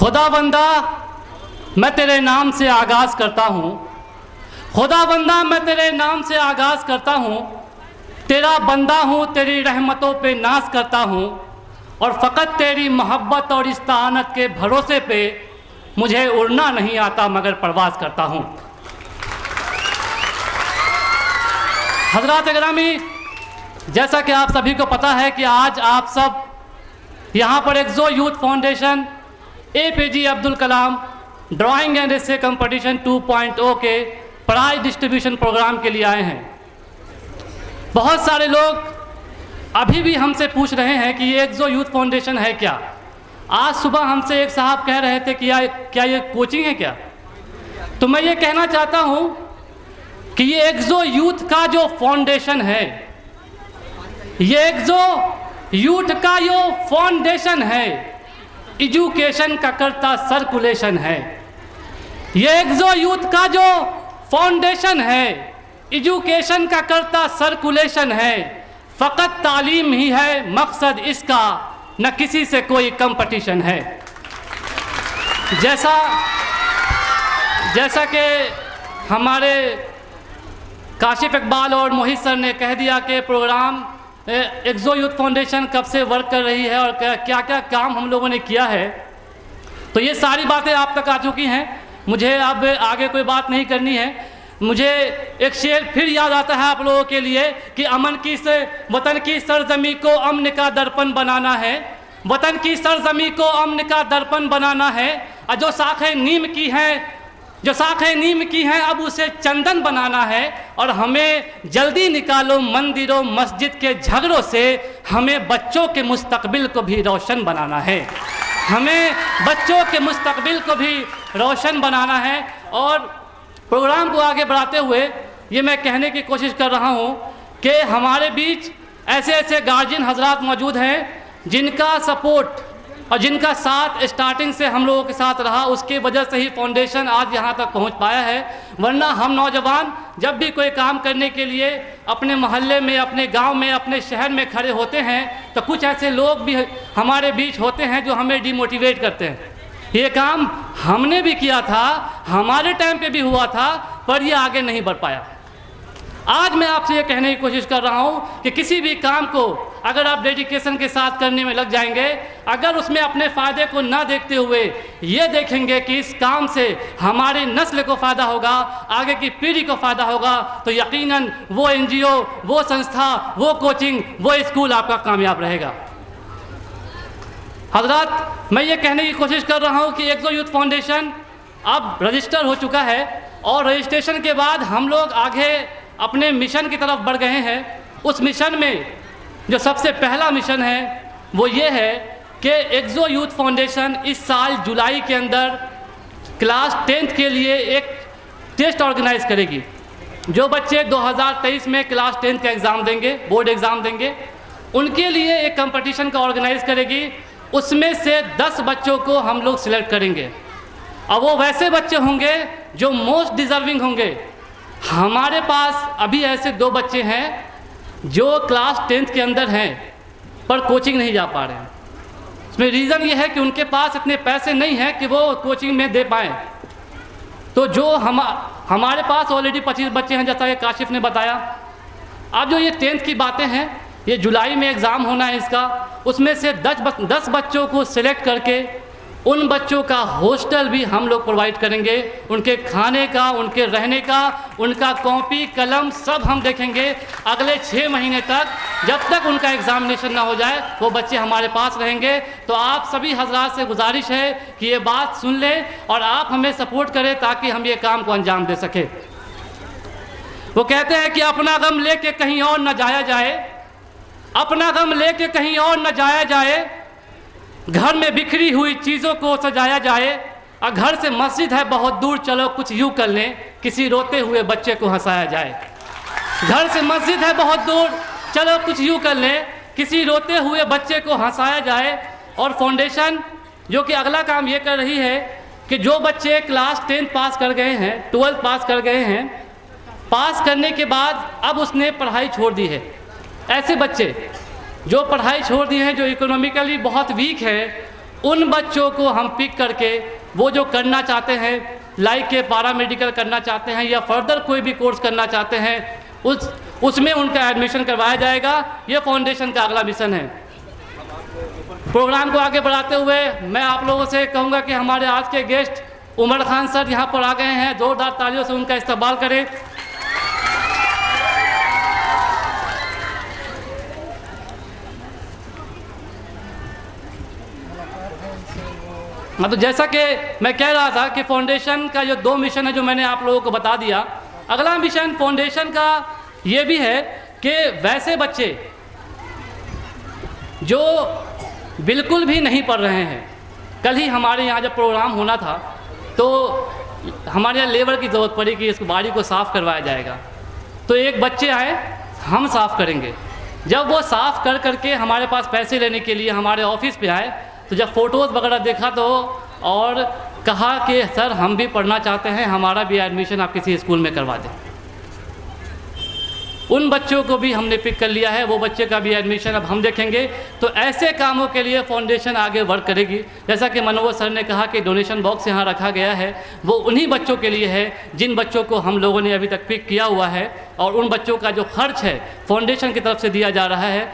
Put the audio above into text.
खुदावंदा मैं तेरे नाम से आगाज़ करता हूँ, खुदावंदा मैं तेरे नाम से आगाज़ करता हूँ, तेरा बंदा हूँ, तेरी रहमतों पे नाज करता हूँ और फ़कत तेरी मोहब्बत और इस्ताअनत के भरोसे पे मुझे उड़ना नहीं आता मगर परवाज़ करता हूँ। हज़रात गिरामी, जैसा कि आप सभी को पता है कि आज आप सब यहाँ पर एक्सो youth foundation APJ Abdul Kalam drawing and essay competition 2.0 के प्राइज डिस्ट्रीब्यूशन प्रोग्राम के लिए आए हैं। बहुत सारे लोग अभी भी हमसे पूछ रहे हैं कि ये एक्सो यूथ फाउंडेशन है क्या। आज सुबह हमसे एक साहब कह रहे थे कि क्या ये कोचिंग है क्या। तो मैं ये कहना चाहता हूँ कि ये एक्सो यूथ का जो फाउंडेशन है, ये एक्सो यूथ का जो फाउंडेशन है, एजुकेशन का करता सर्कुलेशन है। ये एक्सो यूथ का जो फाउंडेशन है, एजुकेशन का करता सर्कुलेशन है। फ़कत तालीम ही है मकसद इसका, न किसी से कोई कंपटीशन है। जैसा कि हमारे काशिफ इकबाल और मोहित सर ने कह दिया कि प्रोग्राम एक्सो यूथ फाउंडेशन कब से वर्क कर रही है और क्या क्या काम हम लोगों ने किया है, तो ये सारी बातें आप तक आ चुकी हैं। मुझे अब आगे कोई बात नहीं करनी है। मुझे एक शेर फिर याद आता है आप लोगों के लिए कि वतन की सरजमी को अमन का दर्पण बनाना है, वतन की सरजमी को अमन का दर्पण बनाना है। और जो शाखें नीम की हैं अब उसे चंदन बनाना है। और हमें जल्दी निकालो मंदिरों मस्जिद के झगड़ों से, हमें बच्चों के मुस्तकबिल को भी रोशन बनाना है, हमें बच्चों के मुस्तकबिल को भी रोशन बनाना है। और प्रोग्राम को आगे बढ़ाते हुए ये मैं कहने की कोशिश कर रहा हूँ कि हमारे बीच ऐसे ऐसे गार्जियन हजरात मौजूद हैं जिनका सपोर्ट और जिनका साथ स्टार्टिंग से हम लोगों के साथ रहा, उसकी वजह से ही फाउंडेशन आज यहाँ तक पहुँच पाया है। वरना हम नौजवान जब भी कोई काम करने के लिए अपने मोहल्ले में, अपने गांव में, अपने शहर में खड़े होते हैं तो कुछ ऐसे लोग भी हमारे बीच होते हैं जो हमें डिमोटिवेट करते हैं। ये काम हमने भी किया था, हमारे टाइम पे भी हुआ था, पर ये आगे नहीं बढ़ पाया। आज मैं आपसे ये कहने की कोशिश कर रहा हूँ कि किसी भी काम को अगर आप डेडिकेशन के साथ करने में लग जाएंगे, अगर उसमें अपने फ़ायदे को ना देखते हुए ये देखेंगे कि इस काम से हमारी नस्ल को फ़ायदा होगा, आगे की पीढ़ी को फ़ायदा होगा, तो यकीनन वो NGO, वो संस्था, वो कोचिंग, वो स्कूल आपका कामयाब रहेगा। हजरात, मैं ये कहने की कोशिश कर रहा हूँ कि एक्सो यूथ फाउंडेशन अब रजिस्टर हो चुका है और रजिस्ट्रेशन के बाद हम लोग आगे अपने मिशन की तरफ बढ़ गए हैं। उस मिशन में जो सबसे पहला मिशन है वो ये है कि एक्सो यूथ फाउंडेशन इस साल जुलाई के अंदर क्लास 10th के लिए एक टेस्ट ऑर्गेनाइज करेगी। जो बच्चे 2023 में क्लास 10th का एग्ज़ाम देंगे, बोर्ड एग्ज़ाम देंगे, उनके लिए एक कंपटीशन का ऑर्गेनाइज करेगी। उसमें से 10 बच्चों को हम लोग सिलेक्ट करेंगे और वो वैसे बच्चे होंगे जो मोस्ट डिज़र्विंग होंगे। हमारे पास अभी ऐसे 2 बच्चे हैं जो क्लास 10th के अंदर हैं पर कोचिंग नहीं जा पा रहे हैं। इसमें रीज़न ये है कि उनके पास इतने पैसे नहीं हैं कि वो कोचिंग में दे पाएँ। तो जो हमारे पास ऑलरेडी 25 बच्चे हैं, जैसा कि काशिफ ने बताया। अब जो ये 10th की बातें हैं, ये जुलाई में एग्ज़ाम होना है इसका, उसमें से 10 बच्चों को सिलेक्ट करके उन बच्चों का हॉस्टल भी हम लोग प्रोवाइड करेंगे, उनके खाने का, उनके रहने का, उनका कॉपी कलम सब हम देखेंगे। अगले 6 महीने तक, जब तक उनका एग्ज़ामिनेशन ना हो जाए, वो बच्चे हमारे पास रहेंगे। तो आप सभी हजरात से गुजारिश है कि ये बात सुन लें और आप हमें सपोर्ट करें ताकि हम ये काम को अंजाम दे सकें। वो कहते हैं कि अपना गम लेके कहीं और न जाया जाए, अपना गम लेके कहीं और न जाया जाए, घर में बिखरी हुई चीज़ों को सजाया जाए। और घर से मस्जिद है बहुत दूर, चलो कुछ यूँ कर लें, किसी रोते हुए बच्चे को हंसाया जाए। घर से मस्जिद है बहुत दूर, चलो कुछ यूँ कर लें, किसी रोते हुए बच्चे को हंसाया जाए। और फाउंडेशन जो कि अगला काम ये कर रही है कि जो बच्चे क्लास 10 पास कर गए हैं, 12 पास कर गए हैं, पास करने के बाद अब उसने पढ़ाई छोड़ दी है, ऐसे बच्चे जो पढ़ाई छोड़ दी हैं, जो इकोनॉमिकली बहुत वीक है, उन बच्चों को हम पिक करके वो जो करना चाहते हैं, लाइक के पैरामेडिकल करना चाहते हैं या फर्दर कोई भी कोर्स करना चाहते हैं, उसमें उनका एडमिशन करवाया जाएगा। ये फाउंडेशन का अगला मिशन है। प्रोग्राम को आगे बढ़ाते हुए मैं आप लोगों से कहूँगा कि हमारे आज के गेस्ट उमर खान सर यहाँ पर आ गए हैं, जोरदार तालियों से उनका इस्तकबाल करें। तो जैसा कि मैं कह रहा था कि फाउंडेशन का जो 2 मिशन है जो मैंने आप लोगों को बता दिया, अगला मिशन फाउंडेशन का ये भी है कि वैसे बच्चे जो बिल्कुल भी नहीं पढ़ रहे हैं, कल ही हमारे यहाँ जब प्रोग्राम होना था तो हमारे यहाँ लेबर की ज़रूरत पड़ी कि इस बाड़ी को साफ़ करवाया जाएगा। तो एक बच्चे आए, हम साफ़ करेंगे। जब वो साफ़ कर करके हमारे पास पैसे लेने के लिए हमारे ऑफिस पे आए तो जब फ़ोटोज़ वगैरह देखा तो और कहा कि सर हम भी पढ़ना चाहते हैं, हमारा भी एडमिशन आप किसी स्कूल में करवा दें। उन बच्चों को भी हमने पिक कर लिया है, वो बच्चे का भी एडमिशन अब हम देखेंगे। तो ऐसे कामों के लिए फाउंडेशन आगे वर्क करेगी। जैसा कि मनोज सर ने कहा कि डोनेशन बॉक्स यहाँ रखा गया है, वो उन्हीं बच्चों के लिए है जिन बच्चों को हम लोगों ने अभी तक पिक किया हुआ है, और उन बच्चों का जो खर्च है फाउंडेशन की तरफ से दिया जा रहा है।